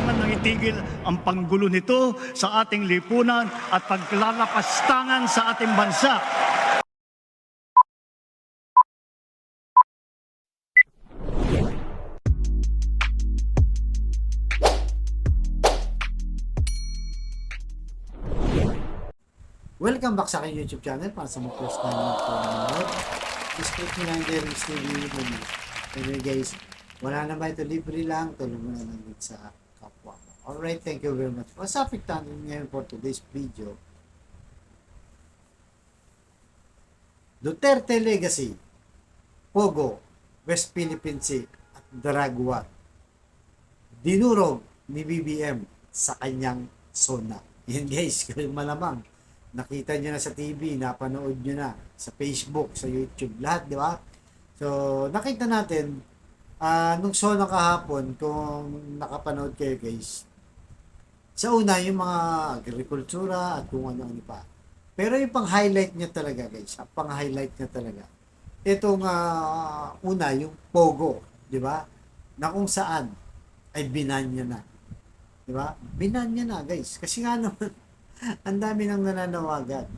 Kailangan nang itigil ang panggulo nito sa ating lipunan at paglalapastangan sa ating bansa. Welcome back sa aking YouTube channel para sa mga first time na po nanonood. Just click nyo lang din Mr. Lee. Anyway guys, wala na ba ito, libre lang, tulong mo na lang din sa kapwa mo. Alright, thank you very much. Ang topic natin ngayon for today's video, Duterte Legacy, Pogo, West Philippine Sea at Drug War. Dinurog ni BBM sa kanyang zona. Yan guys, malamang nakita nyo na sa TV, napanood nyo na sa Facebook, sa YouTube, lahat, di ba? So, nakita natin, nung zona kahapon, kung nakapanood kayo guys, sa una, yung mga agrikultura at kung ano-ano pa. Pero yung pang-highlight niya talaga guys, ang pang-highlight niya talaga, itong una, yung Pogo, di ba? Na kung saan, ay binan niya na. Di ba? Binan niya na guys. Kasi nga naman, ang dami nang nananawagan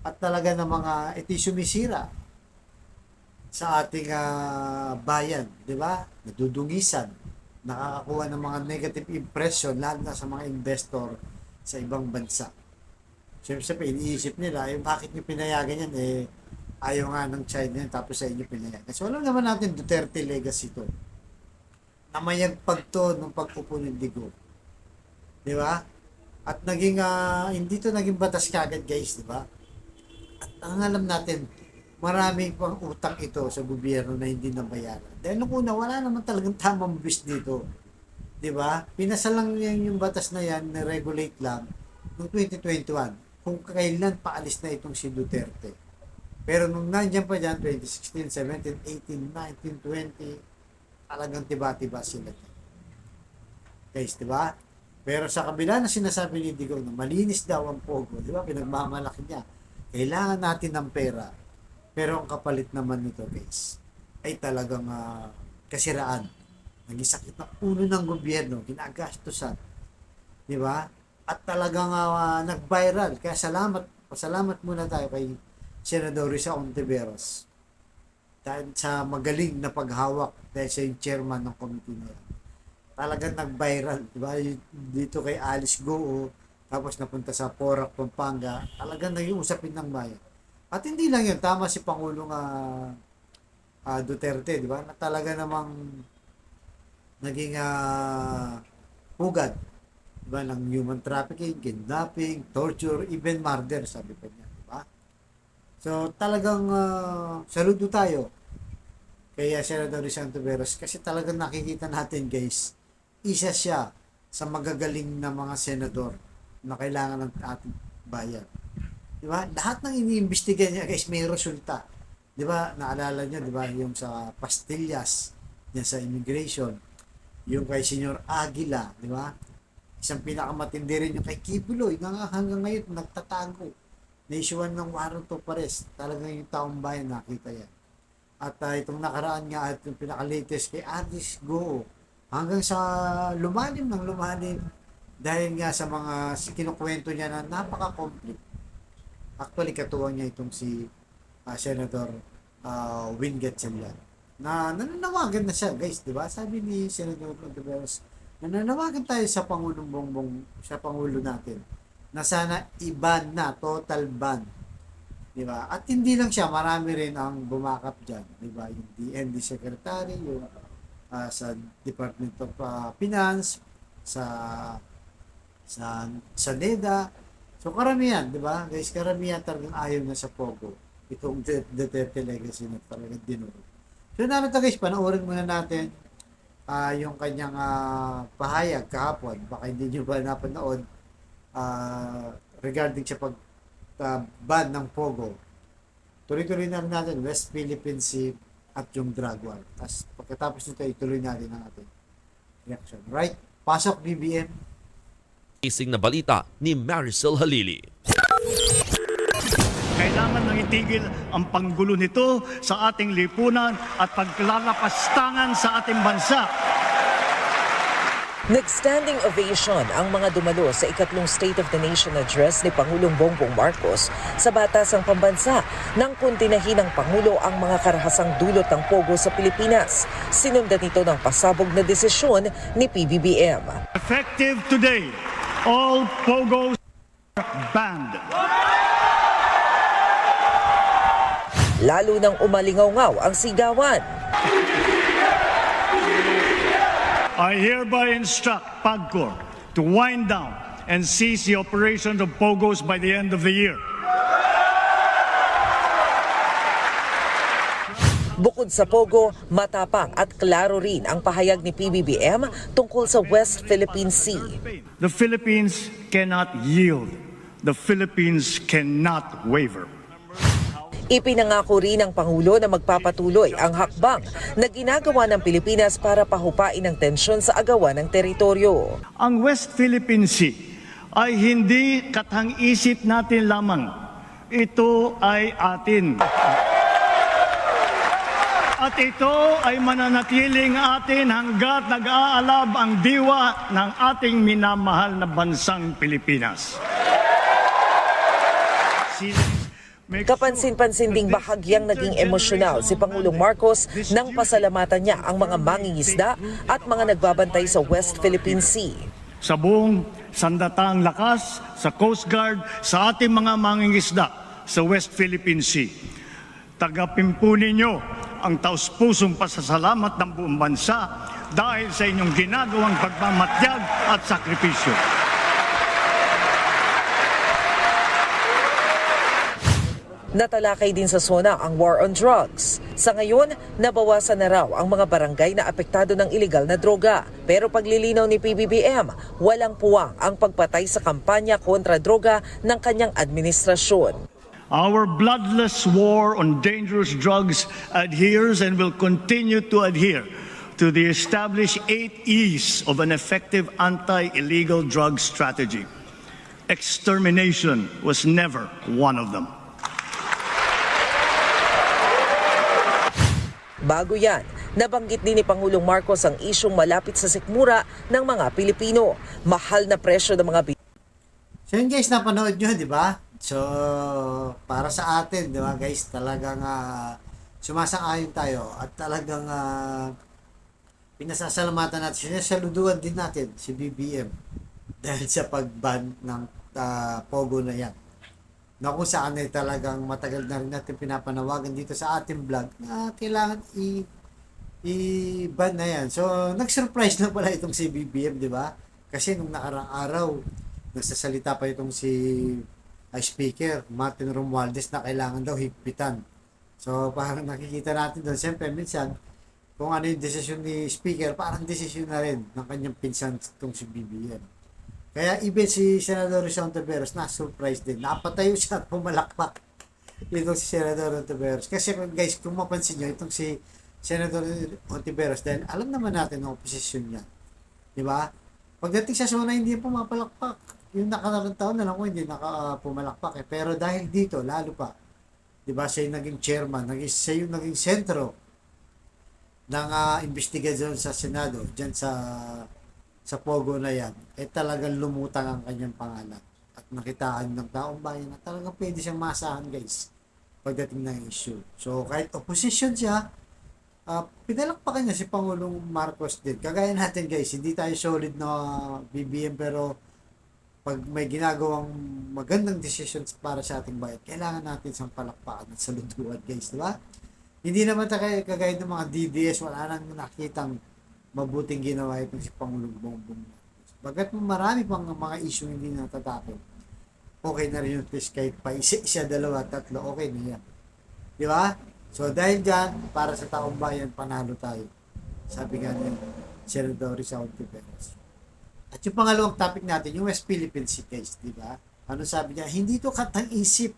at talaga ng mga iti sumisira sa ating bayan, di ba? Nadudungisan, nakakakuha ng mga negative impression lalo na sa mga investor sa ibang bansa. Siyempre, iniisip nila, bakit nyo pinayagan yan? Ayaw nga ng China yan, tapos sa inyo pinayagan. So, alam naman natin, Duterte legacy to. Namayagpag to nung pagpupo ng Digo. Di ba? At naging, hindi to naging batas kagad guys, di ba? At ang alam natin, maraming pang utang ito sa gobyerno na hindi nabayaran. Dahil nung una, wala naman talagang tamang bis dito. Di ba? Pinasa lang yung batas na yan, na-regulate lang, noong 2021, kung kailan paalis na itong si Duterte. Pero nung nandiyan pa dyan, 2016, 17, 18, 19, 20, talagang tiba-tiba sila. Guys, di ba? Pero sa kabila na sinasabi ni Digong na malinis daw ang Pogo, di ba? Pinagmamalaki niya. Kailangan natin ng pera. Pero ang kapalit naman nito, guys, ay talagang kasiraan. Naging sakit ng ulo ng gobyerno, ginagastusan. Di ba? At talagang nag-viral. Kaya pasalamat muna tayo kay Senador Risa Ontiveros. Dahil sa magaling na paghawak dahil siya yung chairman ng committee na yan. Talagang nag-viral, di ba? Dito kay Alice Goo, tapos napunta sa Porac, Pampanga, talagang naging usapin ng bayan. At hindi lang yun, tama si Pangulong Duterte, di ba? Na talaga namang naging pugad, di ba? Ng human trafficking, kidnapping, torture, even murder, sabi pa niya, di ba? So, talagang saludo tayo kaya Senador Ontiveros kasi talagang nakikita natin guys, isa siya sa magagaling na mga senador na kailangan ng ating bayan. Di ba? Lahat ng iniimbestiga niya guys may resulta. Di ba? Naalala niyo, di ba? Yung sa pastillas, yan sa immigration, yung kay Senyor Aguila, di ba? Isang pinakamatindi rin yung kay Kibuloy, hanggang ngayon nagtatago. Na-issuean ng warrant of arrest. Talagang yung taong bayan nakita yan. At itong nakaraan nga at yung pinaka-latest kay Alice Goo hanggang sa lumalim dahil nga sa mga kinukwento niya na napaka-complete. Actually, katuwang niya itong si Senator Win Gatchalian na nananawagan na siya guys, di ba? Sabi ni Senator Ontiveros, nananawagan tayo sa Pangulong Bongbong, sa Pangulo natin na sana i-ban na, total ban. Di ba? At hindi lang siya, marami rin ang bumakap diyan, di ba? Yung DND Secretary, yung sa Department of Finance, sa NEDA. So karamihan, di ba? Guys, karamihan talagang ayaw na sa Pogo. Itong Duterte legacy na talagang dinuro. So naman guys, panoorin muna natin yung kanyang pahayag kahapon. Baka hindi nyo ba napanood regarding sa ban ng Pogo. Tuloy-tuloy na natin West Philippine Sea at yung drug war. Tapos pagkatapos nito, ituloy natin ang ating reaction. Right? Pasok BBM. Ising na balita ni Maricel Halili. Kailangan nang itigil ang panggulo nito sa ating lipunan at paglalapastangan sa ating bansa. Nag-standing ovation ang mga dumalo sa ikatlong State of the Nation address ni Pangulong Bongbong Marcos sa batasang pambansa nang kuntinahin ng Pangulo ang mga karahasang dulot ng pogo sa Pilipinas. Sinundan ito ng pasabog na desisyon ni PBBM. Effective today, all pogos are banned. Lalo nang umalingaw-ngaw ang sigawan. I hereby instruct PAGCOR to wind down and cease the operations of pogos by the end of the year. Bukod sa pogo, matapang at klaro rin ang pahayag ni PBBM tungkol sa West Philippine Sea. The Philippines cannot yield. The Philippines cannot waver. Ipinangako rin ng Pangulo na magpapatuloy ang hakbang na ginagawa ng Pilipinas para pahupain ang tensyon sa agawan ng teritoryo. Ang West Philippine Sea ay hindi katang-isip natin lamang. Ito ay atin. At ito ay mananatiling atin hanggat nag-aalab ang diwa ng ating minamahal na bansang Pilipinas. Kapansin-pansin ding bahagyang naging emosyonal si Pangulong Marcos nang pasalamatan niya ang mga mangingisda at mga nagbabantay sa West Philippine Sea. Sa buong sandatang lakas, sa Coast Guard, sa ating mga mangingisda sa West Philippine Sea. Tagapimpo ninyo ang taus-pusong pasasalamat ng buong bansa dahil sa inyong ginagawang pagmamatyag at sakripisyo. Natalakay din sa SONA ang war on drugs. Sa ngayon, nabawasan na raw ang mga barangay na apektado ng iligal na droga. Pero paglilinaw ni PBBM, walang puwang ang pagpatay sa kampanya kontra droga ng kanyang administrasyon. Our bloodless war on dangerous drugs adheres and will continue to adhere to the established 8 E's of an effective anti-illegal drug strategy. Extermination was never one of them. Bago yan, nabanggit din ni Pangulong Marcos ang isyong malapit sa sikmura ng mga Pilipino. Mahal na presyo ng mga So yun guys, napanood nyo, di ba? So, para sa atin, di ba guys, talagang sumasang-ayon tayo at talagang pinasasalamatan natin, sinasaluduan din natin si BBM dahil sa pag-ban ng Pogo na yan. Na kung saan ay talagang matagal na rin natin pinapanawagan dito sa ating vlog na kailangan i-ban na yan. So, nag-surprise na pala itong si BBM, di ba? Kasi nung nakarang araw, nagsasalita pa itong si Speaker Martin Romualdez na kailangan daw higpitan. So, parang nakikita natin doon. Siyempre, minsan, kung ano yung desisyon ni Speaker, parang desisyon na rin ng kanyang pinsan itong si BBM. Kaya even si Senador Rizal Ontiveros na-surprise din. Napatayo siya at pumalakpak itong si Senador Ontiveros. Kasi guys, kung mapansin nyo, itong si Senador Ontiveros, dahil alam naman natin ang oposisyon niya. Di ba? Pagdating sa SONA, hindi pumapalakpak. Yung nakarang taon na lang ko, hindi pumalakpak. Pero dahil dito, lalo pa, di ba, siya yung naging chairman, siya yung naging sentro ng investigasyon sa Senado, dyan sa Pogo na yan, talagang lumutang ang kanyang pangalan at nakitaan ng taong bayan na talagang pwede siyang masahan guys pagdating ng issue. So kahit opposition siya, pinalakpakan niya si Pangulong Marcos din. Kagaya natin guys, hindi tayo solid na BBM pero pag may ginagawang magandang decisions para sa ating bayan, kailangan natin siyang palakpakan at saluduan guys, di ba? Hindi naman tayo kagaya ng mga DDS, wala nang nakitang mabuting ginawa itong si Pangulong Bongbong Marcos. Bagat marami pang mga issue hindi natatapos. Okay na rin yung test kahit pa isa, dalawa, tatlo, okay na yan. Di ba? So dahil dyan, para sa taong bayan, panalo tayo. Sabi nga ni Senador Rizal Ontiveros. At yung pangalawang topic natin, yung West Philippine Sea case, di ba? Ano sabi niya? Hindi to katang-isip.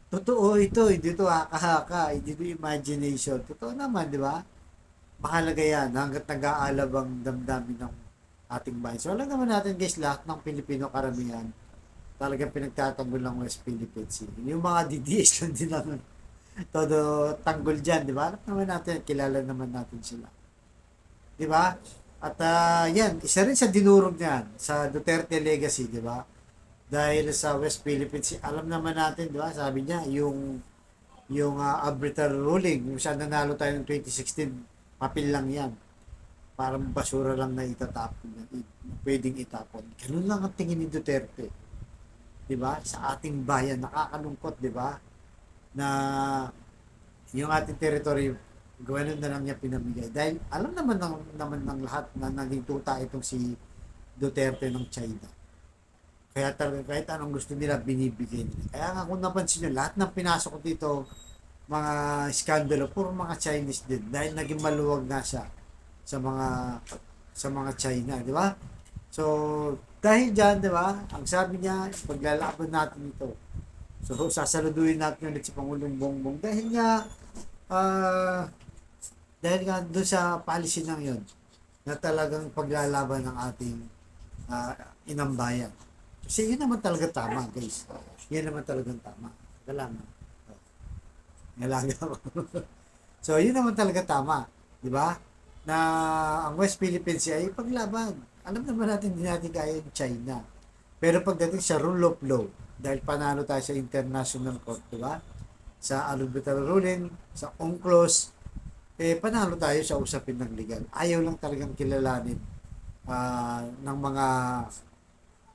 Totoo ito, hindi to haka-haka, hindi to imagination. Totoo naman, di ba? Mahalaga yan hanggat nag-aalab ang damdamin ng ating bayan. So alam naman natin guys, lahat ng Pilipino karamihan talagang pinagtatanggol ng West Philippine Sea. Yung mga DDS lang din naman todo tanggol dyan, di ba? Alam naman natin, kilala naman natin sila. Di ba? At yan, isa rin sa dinurog niyan sa Duterte legacy, di ba? Dahil sa West Philippine Sea, alam naman natin, di ba? Sabi niya, yung arbitrary ruling, yung siya nanalo tayo ng 2016, papel lang yan. Parang basura lang na itatapon, pwedeng itapon. Ganun lang ang tingin ni Duterte. Di ba? Sa ating bayan, nakakalungkot, di ba? Na yung ating territory, gawin na lang niya pinamigay. Dahil alam naman ng lahat na naging tuta itong si Duterte ng China. Kaya talaga kahit anong gusto nila, binibigay nila. Kaya nga kung napansin nyo, lahat ng pinasok ko dito, mga skandalo, puro mga Chinese din. Dahil naging maluwag na siya sa mga China, di ba? So, dahil dyan, di ba, ang sabi niya, paglalaban natin ito. So, sasaluduin natin ulit si Pangulong Bongbong. Dahil nga doon sa policy ng yon na talagang paglalaban ng ating inang bayan. Kasi yun naman talaga tama, guys. Yan naman talagang tama. Kailangan. Ngalaga ako. So, yun naman talaga tama. Di ba? Na ang West Philippine Sea ay paglaban. Alam naman natin, hindi natin kaya yung China. Pero pagdating sa rule of law, dahil panalo tayo sa international court, di ba? Sa arbitrary ruling, sa UNCLOS, panalo tayo sa usapin ng legal. Ayaw lang talagang kilalanin ng mga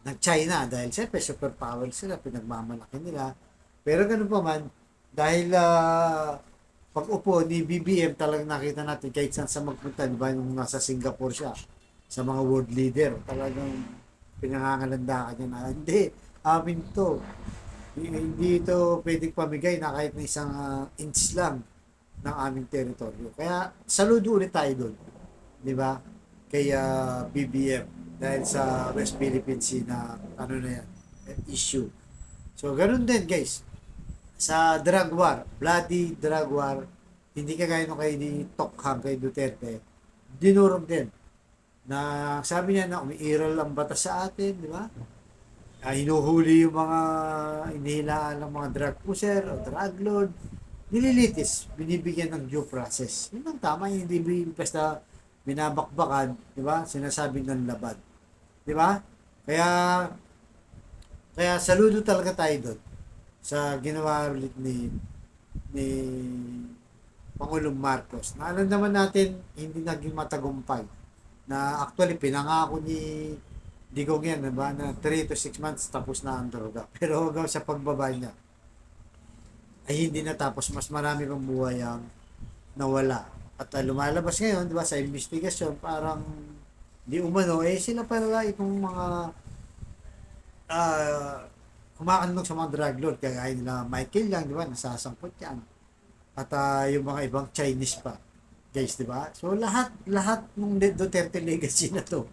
ng China dahil siyempre superpower sila, pinagmamalaki nila. Pero ganun pa man, dahil pag-upo ni BBM talagang nakita natin kahit saan sa magpunta, di ba, nung nasa Singapore siya, sa mga world leader, talagang pinangangalandakan niya na, hindi, amin to. Hindi ito pwedeng pamigay na kahit na isang inch lang ng aming teritoryo. Kaya saludo ulit tayo doon, di ba? Kay BBM dahil sa West Philippine Sea na issue. So ganoon din guys. Sa drug war, bloody drug war, hindi kagaya nung kay ni Tokhang kay Duterte, dinurog din. Na sabi niya na umiiral ang batas sa atin, di ba? Hinuhuli yung mga inihilaan ng mga drug pusher o drug lord, nililitis, binibigyan ng due process. Yun ang tama, hindi basta binabakbakan, di ba? Sinasabing ng laban. Di ba? Kaya saludo talaga tayo doon sa ginawa ulit ni Pangulong Marcos. Na alam naman natin, hindi naging matagumpay. Na actually, pinangako ni Digong yan, diba? Na 3 to 6 months tapos na ang droga. Pero hanggang sa pagbaba niya, ay hindi natapos. Mas marami pang buhay ang nawala. At lumalabas ngayon, diba, sa investigasyon, parang di umano, sila pala itong mga kumakandong sa mga drug lord. Kaya nila Michael lang, diba, nasasangkot yan. At yung mga ibang Chinese pa. Guys, diba? So, lahat ng Duterte legacy na to,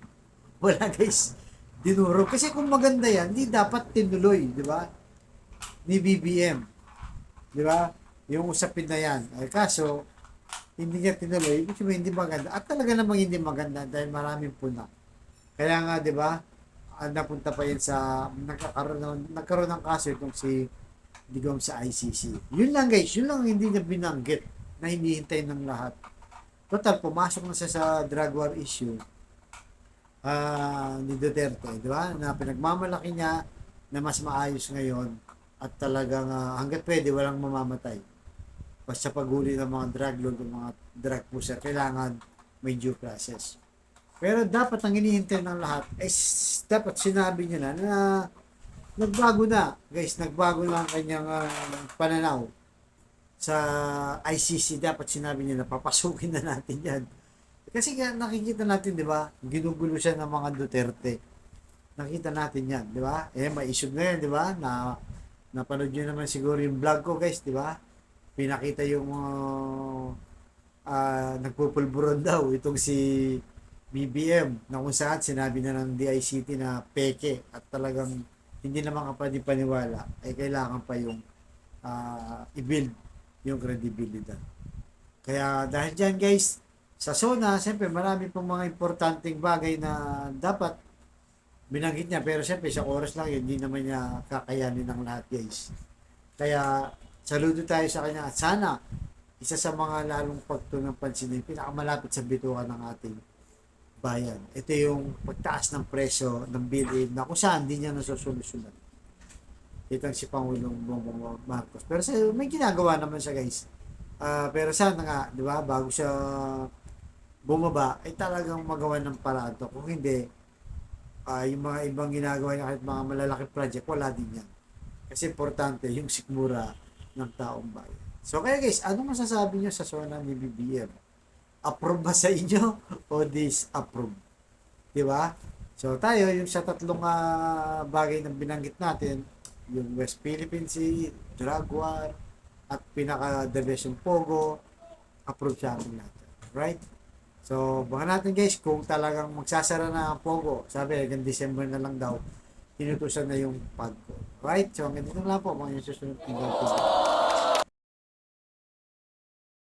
wala guys, dinurog. Kasi kung maganda yan, hindi dapat tinuloy, di ba? Ni BBM. Di ba? Yung usapin na yan. Ay, kaso, hindi niya tinuloy, ibig sabihin hindi maganda. At talaga namang hindi maganda dahil maraming puna. Kaya nga, di ba, napunta pa yan sa, nagkaroon ng kaso itong si Digong sa ICC. Yun lang guys, yun lang hindi niya binanggit na hinihintay ng lahat. Total, pumasok na siya sa drug war issue ni Duterte, di ba? Na pinagmamalaki niya na mas maayos ngayon at talagang hanggat pwede walang mamamatay. Basta paghuli ng mga drug lord o mga drug pusher, kailangan may due process. Pero dapat ang hinihintay ng lahat ay dapat sinabi niya na nagbago na. Guys, nagbago na ang kanyang pananaw sa ICC. Dapat sinabi niya na papasukin na natin yan. Kasi nakikita natin, di ba, ginugulo siya ng mga Duterte. Nakita natin yan, di ba? May issue na yan, di ba? Napanood nyo naman siguro yung vlog ko, guys, di ba? Pinakita yung nagpupulburon daw itong si BBM na kung saan sinabi na ng DICT na peke at talagang hindi naman kapani-paniwala ay kailangan pa yung i-build yung credibility. Kaya dahil dyan, guys, sa SONA, siyempre marami pong mga importanteng bagay na dapat binanggit niya. Pero siyempre sa oras lang yun, hindi naman niya kakayanin ng lahat, guys. Kaya saludo tayo sa kanya. At sana, isa sa mga lalong pagtunang pansin yung pinakamalapit sa bitukan ng ating bayan. Ito yung pagtaas ng presyo ng bilhin na kung saan hindi niya nasusolusyonan. Itong si Pangulong Bongbong Marcos. Pero may ginagawa naman siya, guys. Pero sana nga, di ba, bago siya bumaba, ay talagang magawa ng paraan to. Kung hindi, yung mga ibang ginagawa niya kahit mga malalaking project, wala din yan. Kasi importante yung sikmura ng taong bayan. So kaya guys, ano masasabi niyo sa SONA ni BBM? Approve ba sa inyo o disapprove? Di ba? So tayo, yung sa tatlong bagay na binanggit natin, yung West Philippine Sea, drug war, at pinaka-the best yung Pogo, approve sa ating lahat. Right? So, baka natin guys, kung talagang magsasara na ang Pogo, sabi, hanggang December na lang daw, tinutusan na yung PAGCO. Right? So, hanggang dito lang po, mga yung susunod ng